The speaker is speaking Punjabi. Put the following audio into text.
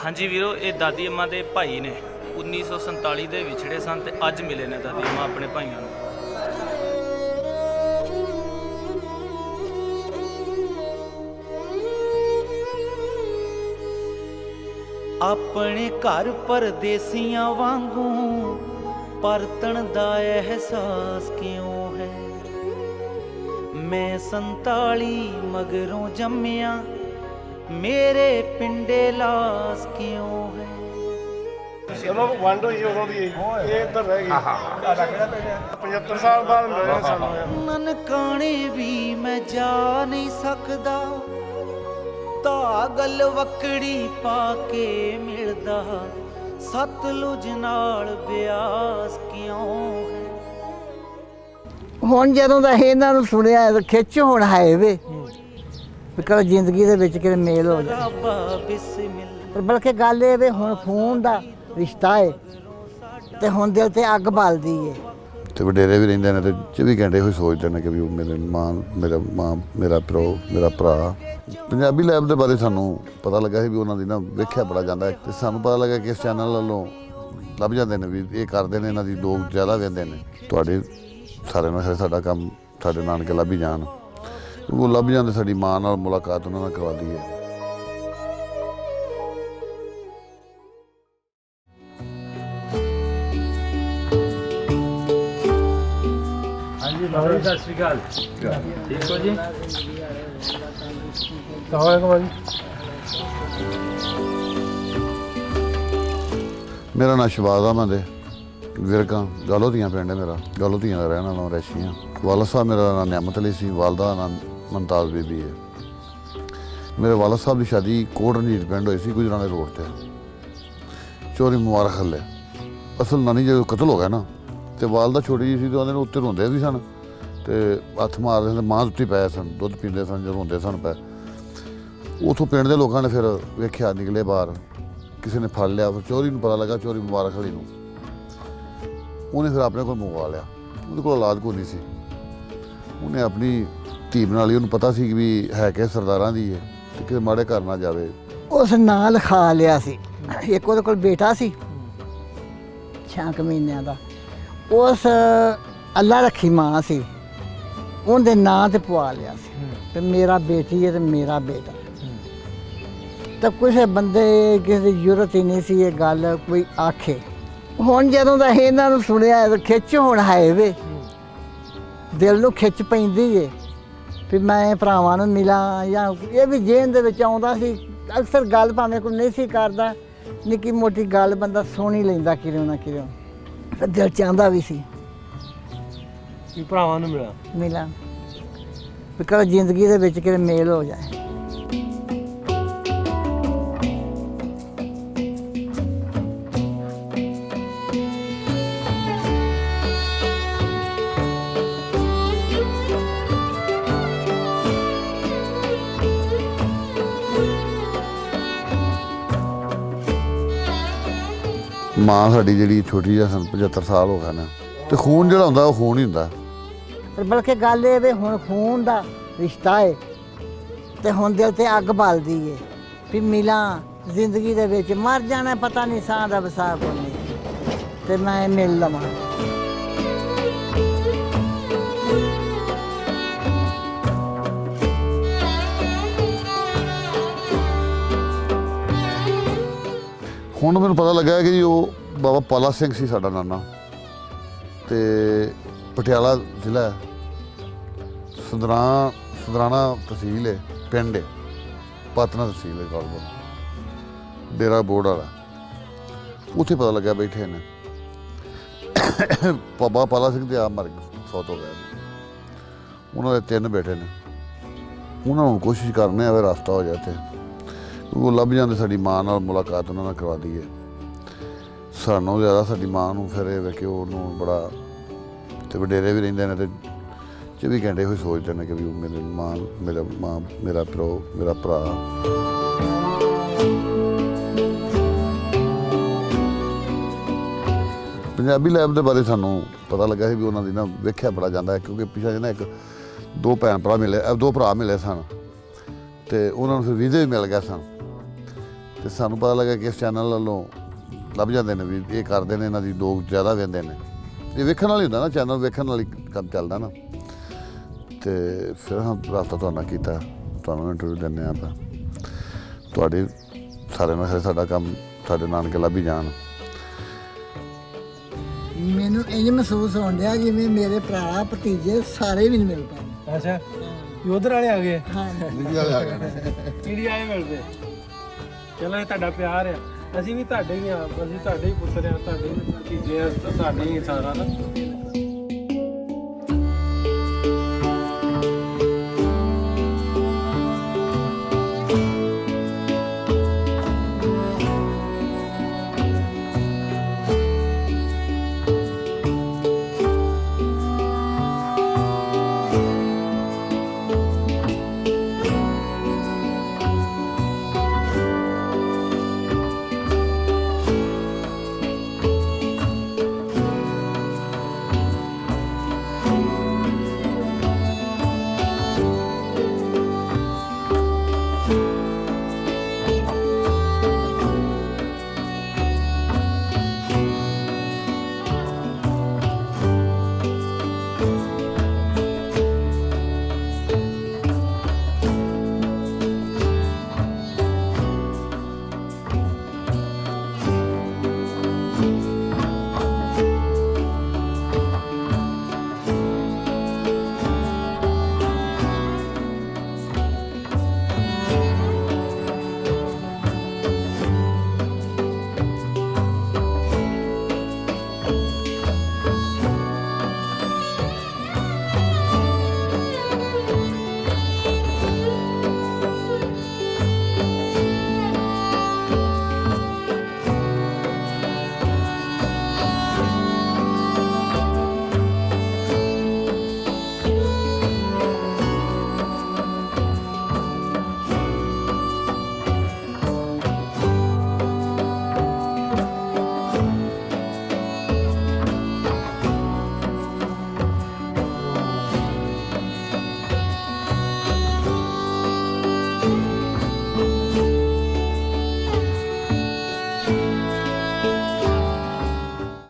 हाँ जी वीरो, ये दादी अम्मा के भाई ने 1947 ਦੇ ਵਿਛੜੇ ਸਨ ਤੇ ਅੱਜ ਮਿਲੇ ਨੇ ਦਾਦੀ ਅम्मा ਆਪਣੇ ਭਾਈਆਂ ਨੂੰ। ਆਪਣੇ ਘਰ ਪਰਦੇਸੀਆਂ ਵਾਂਗੂ ਪਰਤਣ ਦਾ ਅਹਿਸਾਸ ਕਿਉਂ ਹੈ। ਮੈਂ 47 ਮਗਰੋਂ ਜੰਮਿਆ, ਮੇਰੇ ਪਿੰਡੇ ਲਾਸ ਕਿਉਂ ਹੈ। ਜਦੋਂ ਵੰਡ ਹੋਈ ਉਦੋਂ ਦੀ ਇਹ ਇੱਧਰ ਰਹਿ ਗਈ। 75 ਸਾਲ ਬਾਅਦ ਮਿਲੇ ਸਾਨੂੰ। ਨਨਕਾਣੇ ਵੀ ਮੈਂ ਜਾ ਨਹੀਂ ਸਕਦਾ, ਧਾਗਲ ਵਕੜੀ ਪਾ ਕੇ ਮਿਲਦਾ, ਸਤਲੁਜ ਨਾਲ ਬਿਆਸ ਕਿਉਂ ਹੈ। ਹੁਣ ਜਦੋਂ ਦਾ ਇਹਨਾਂ ਨੂੰ ਸੁਣਿਆ ਤਾਂ ਖਿੱਚ ਹੁਣ ਹੈ ਵੇ ਵੀ ਕਦੇ ਜ਼ਿੰਦਗੀ ਦੇ ਵਿੱਚ ਕਿਤੇ ਮੇਲ ਹੋ ਜਾਏ। ਪਰ ਬਲਕਿ ਗੱਲ ਇਹ ਵੇ ਹੁਣ ਖੂਨ ਦਾ ਰਿਸ਼ਤਾ ਹੈ ਤੇ ਹੁਣ ਦਿਲ ਤੇ ਅੱਗ ਬਲਦੀ ਏ। ਤੇ ਵਡੇਰੇ ਵੀ ਰਹਿੰਦੇ ਨੇ ਤੇ 24 ਘੰਟੇ ਹੋਈ ਸੋਚਦੇ ਨੇ ਕਿ ਵੀ ਉਹ ਮੇਰੇ ਮਾਂ ਮੇਰਾ ਪਿਓ ਮੇਰਾ ਭਰਾ। ਪੰਜਾਬੀ ਲੈਬ ਦੇ ਬਾਰੇ ਸਾਨੂੰ ਪਤਾ ਲੱਗਾ ਸੀ ਵੀ ਉਹਨਾਂ ਦੀ ਨਾ ਵੇਖਿਆ ਬੜਾ ਜਾਂਦਾ ਹੈ ਤੇ ਸਾਨੂੰ ਪਤਾ ਲੱਗਾ ਕਿ ਇਸ ਚੈਨਲ ਵੱਲੋਂ ਲੱਭ ਜਾਂਦੇ ਨੇ ਵੀ ਇਹ ਕਰਦੇ ਨੇ, ਇਹਨਾਂ ਦੀ ਲੋਕ ਜ਼ਿਆਦਾ ਵੇਖਦੇ ਨੇ। ਤੁਹਾਡੇ ਸਾਰਿਆਂ ਨਾਲ ਸਾਡਾ ਕੰਮ ਸਾਡੇ ਨਾਨਕੇ ਲੱਭ ਹੀ ਜਾਣ, ਉਹ ਲੱਭ ਜਾਂਦੇ, ਸਾਡੀ ਮਾਂ ਨਾਲ ਮੁਲਾਕਾਤ ਉਹਨਾਂ ਨਾਲ ਕਰਵਾ ਦਈਏ। ਬਾਬਾ ਜੀ ਸਤਿ ਸ਼੍ਰੀ ਅਕਾਲ, ਠੀਕ ਹੋ ਜੀ? ਮੇਰਾ ਨਾਂ ਸ਼ਬਾਜ਼ ਅਹਿਮਦ ਹੈ, ਵਿਰਕਾਂ ਗਾਲੋਧੀਆਂ ਪਿੰਡ ਹੈ ਮੇਰਾ, ਗਾਲੋਧੀਆਂ ਦਾ ਰਹਿਣ ਵਾਲਾ ਰੈਸ਼ੀਆਂ। ਵਾਲਾ ਸਾਹਿਬ ਮੇਰਾ ਨਾਂ ਨਿਆਮਤ ਅਲੀ ਸੀ, ਵਾਲਦਾ ਦਾ ਨਾਂ ਮੁਮਤਾਜ਼ ਬੀਬੀ ਹੈ। ਮੇਰੇ ਵਾਲਾ ਸਾਹਿਬ ਦੀ ਸ਼ਾਦੀ ਕੋਟ ਰਣਜੀਤ ਪਿੰਡ ਹੋਈ ਸੀ, ਗੁਜਰਾਣੇ ਰੋਡ ਤੇ, ਚੋਰੀ ਮੁਬਾਰਕ ਹੱਲੇ। ਅਸਲ ਨਾਨੀ ਜਦੋਂ ਕਤਲ ਹੋ ਗਿਆ ਨਾ ਤੇ ਵਾਲਦਾ ਛੋਟੀ ਜਿਹੀ ਸੀ ਤੇ ਉਹਦੇ ਨੂੰ ਉੱਤੇ ਰੋਂਦੇ ਵੀ ਸਨ ਤੇ ਹੱਥ ਮਾਰਦੇ ਸਨ, ਮਾਂ ਉੱਤੇ ਪਏ ਸਨ, ਦੁੱਧ ਪੀਂਦੇ ਸਨ, ਜਦੋਂ ਰੋਂਦੇ ਸਨ ਪਏ। ਉੱਥੋਂ ਪਿੰਡ ਦੇ ਲੋਕਾਂ ਨੇ ਫਿਰ ਵੇਖਿਆ, ਨਿਕਲੇ ਬਾਹਰ, ਕਿਸੇ ਨੇ ਫੜ ਲਿਆ। ਫਿਰ ਚੋਰੀ ਨੂੰ ਪਤਾ ਲੱਗਾ, ਚੋਰੀ ਮੁਬਾਰਕ ਅਲੀ ਨੂੰ। ਉਹਨੇ ਫਿਰ ਆਪਣੇ ਕੋਲ ਮੰਗਵਾ ਲਿਆ, ਉਹਦੇ ਕੋਲ ਔਲਾਦ ਕੋਈ ਨਹੀਂ ਸੀ। ਉਹਨੇ ਆਪਣੀ ਧੀ ਬਣਾ ਲਈ, ਉਹਨੂੰ ਪਤਾ ਸੀ ਕਿ ਵੀ ਹੈ ਕਿ ਸਰਦਾਰਾਂ ਦੀ ਹੈ ਤੇ ਕਿਸੇ ਮਾੜੇ ਘਰ ਨਾ ਜਾਵੇ। ਉਸ ਨਾਂ ਲਿਖਾ ਲਿਆ ਸੀ। ਇੱਕ ਉਹਦੇ ਕੋਲ ਬੇਟਾ ਸੀ 6 ਮਹੀਨਿਆਂ ਦਾ, ਉਸ ਅੱਲਾ ਰੱਖੀ ਮਾਂ ਸੀ, ਉਹਦੇ ਨਾਂ ਤੇ ਪਵਾ ਲਿਆ ਸੀ ਤੇ ਮੇਰਾ ਬੇਟੀ ਹੈ ਤੇ ਮੇਰਾ ਬੇਟਾ। ਤਾਂ ਕਿਸੇ ਬੰਦੇ ਕਿਸੇ ਦੀ ਜ਼ਰੂਰਤ ਹੀ ਨਹੀਂ ਸੀ ਇਹ ਗੱਲ ਕੋਈ ਆਖੇ। ਹੁਣ ਜਦੋਂ ਦਾ ਇਹਨਾਂ ਨੂੰ ਸੁਣਿਆ ਤਾਂ ਖਿੱਚ ਹੁਣ ਹੈ ਵੇ, ਦਿਲ ਨੂੰ ਖਿੱਚ ਪੈਂਦੀ ਏ ਵੀ ਮੈਂ ਭਰਾਵਾਂ ਨੂੰ ਮਿਲਾਂ। ਜਾਂ ਇਹ ਵੀ ਜੇਨ ਦੇ ਵਿੱਚ ਆਉਂਦਾ ਸੀ ਅਕਸਰ, ਗੱਲ ਭਾਵੇਂ ਕੋਈ ਨਹੀਂ ਸੀ ਕਰਦਾ, ਨਿੱਕੀ ਮੋਟੀ ਗੱਲ ਬੰਦਾ ਸੁਣ ਹੀ ਲੈਂਦਾ ਕਿਰਿਓ ਨਾ ਕਿਰਿਓ। ਫਿਰ ਦਿਲ ਚਾਹੁੰਦਾ ਵੀ ਸੀ ਵੀ ਭਰਾਵਾਂ ਨੂੰ ਮਿਲਾਂ ਵੀ ਕਦੇ ਜ਼ਿੰਦਗੀ ਦੇ ਵਿੱਚ ਕਿਤੇ ਮੇਲ ਹੋ ਜਾਏ। ਮਾਂ ਸਾਡੀ ਜਿਹੜੀ ਛੋਟੀ ਜਿਹੀ ਸਾਨੂੰ 75 ਸਾਲ ਹੋ ਗਏ ਨੇ ਤੇ ਖੂਨ ਜਿਹੜਾ ਹੁੰਦਾ ਉਹ ਖੂਨ ਹੀ ਹੁੰਦਾ। ਪਰ ਬਲਕਿ ਗੱਲ ਇਹ ਵੇ ਹੁਣ ਖੂਨ ਦਾ ਰਿਸ਼ਤਾ ਹੈ ਤੇ ਹੁਣ ਦਿਲ ਤੇ ਅੱਗ ਬਲਦੀ ਏ ਵੀ ਮਿਲਾਂ ਜ਼ਿੰਦਗੀ ਦੇ ਵਿੱਚ। ਮਰ ਜਾਣਾ ਪਤਾ ਨਹੀਂ, ਸਾਹ ਦਾ ਵਸਾ ਕੋਈ ਨਹੀਂ ਤੇ ਮੈਂ ਮਿਲ ਲਵਾਂ। ਹੁਣ ਮੈਨੂੰ ਪਤਾ ਲੱਗਾ ਕਿ ਜੀ ਉਹ ਬਾਬਾ ਪਾਲਾ ਸਿੰਘ ਸੀ ਸਾਡਾ ਨਾਨਾ, ਤੇ ਪਟਿਆਲਾ ਜ਼ਿਲ੍ਹਾ ਹੈ, ਸਦਰਾਣਾ ਤਹਿਸੀਲ ਹੈ, ਪਿੰਡ ਹੈ, ਪਾਤਨਾ ਤਹਿਸੀਲ ਹੈ, ਕਾਲਪੁਰ ਡੇਰਾ ਬੋਰਡ ਵਾਲਾ। ਉੱਥੇ ਪਤਾ ਲੱਗਿਆ ਬੈਠੇ ਨੇ ਬਾਬਾ ਪਾਲਾ ਸਿੰਘ ਦੇ ਆਪ ਮਰ ਗਏ, ਫੌਤ ਹੋ ਗਏ। ਉਹਨਾਂ ਦੇ 3 ਬੇਟੇ ਨੇ, ਉਹਨਾਂ ਨੂੰ ਕੋਸ਼ਿਸ਼ ਕਰਨੇ ਆ ਵੀ ਰਸਤਾ ਹੋ ਜਾਏ ਤੇ ਉਹ ਲੱਭ ਜਾਂਦੇ, ਸਾਡੀ ਮਾਂ ਨਾਲ ਮੁਲਾਕਾਤ ਉਹਨਾਂ ਨਾਲ ਕਰਵਾ ਦਈਏ। ਸਾਨੂੰ ਜ਼ਿਆਦਾ ਸਾਡੀ ਮਾਂ ਨੂੰ ਫਿਰ ਇਹ ਵੇ ਕਿ ਉਹਨੂੰ ਬੜਾ, ਤੇ ਵਡੇਰੇ ਵੀ ਰਹਿੰਦੇ ਨੇ ਤੇ 24 ਘੰਟੇ ਹੋਈ ਸੋਚਦੇ ਨੇ ਕਿ ਵੀ ਉਹ ਮੇਰਾ ਪਿਓ ਮੇਰਾ ਭਰਾ। ਪੰਜਾਬੀ ਲੈਬ ਦੇ ਬਾਰੇ ਸਾਨੂੰ ਪਤਾ ਲੱਗਾ ਸੀ ਵੀ ਉਹਨਾਂ ਦੀ ਨਾ ਵੇਖਿਆ ਬੜਾ ਜਾਂਦਾ ਹੈ, ਕਿਉਂਕਿ ਪਿਛਲੇ ਨਾ ਇੱਕ 2 ਭੈਣ ਭਰਾ ਮਿਲੇ, 2 ਭਰਾ ਮਿਲੇ ਸਨ ਤੇ ਉਹਨਾਂ ਨੂੰ ਫਿਰ ਵੀਜ਼ੇ ਵੀ ਮਿਲ ਗਏ ਸਨ ਤੇ ਸਾਨੂੰ ਪਤਾ ਲੱਗਾ ਕਿ ਇਸ ਚੈਨਲ ਵੱਲੋਂ ਲੱਭ ਜਾਂਦੇ ਨੇ ਵੀ ਇਹ ਕਰਦੇ ਨੇ, ਇਹਨਾਂ ਦੀ ਲੋਕ ਜ਼ਿਆਦਾ ਵੇਖਦੇ ਨੇ। ਇਹ ਵੇਖਣ ਵਾਲੀ ਹੁੰਦਾ ਨਾ, ਚੈਨਲ ਵੇਖਣ ਵਾਲੀ ਕੰਮ ਚੱਲਦਾ ਨਾ। ਤੇ ਫਿਰ ਹਾਂ ਰਾਬਤਾ ਤੁਹਾਡੇ ਨਾਲ ਕੀਤਾ, ਤੁਹਾਨੂੰ ਇੰਟਰਵਿਊ ਦਿੰਦੇ ਆਪਾਂ। ਤੁਹਾਡੇ ਸਾਰਿਆਂ ਨਾਲ ਸਾਡਾ ਕੰਮ ਸਾਡੇ ਨਾਨਕੇ ਲੱਭ ਹੀ ਜਾਣ। ਮੈਨੂੰ ਇੰਜ ਮਹਿਸੂਸ ਹੋਣ ਡਿਆ ਜਿਵੇਂ ਮੇਰੇ ਭਰਾ ਭਤੀਜੇ ਸਾਰੇ ਵੀ ਨਹੀਂ ਮਿਲ ਪਏ। ਅੱਛਾ ਉਧਰ ਵਾਲੇ ਆ ਗਏ, ਹਾਂ ਕਿਹੜੀ ਆਏ ਮਿਲਦੇ। ਚਲੋ ਇਹ ਤੁਹਾਡਾ ਪਿਆਰ ਆ, ਅਸੀਂ ਵੀ ਤੁਹਾਡੇ ਹੀ ਆ, ਅਸੀਂ ਤੁਹਾਡੇ ਹੀ ਪੁੱਤਰ ਆ, ਤੁਹਾਡੇ ਹੀ ਭਤੀਜੇ ਆ, ਤੁਹਾਡੇ ਹੀ ਸਾਰਾ ਨਾ।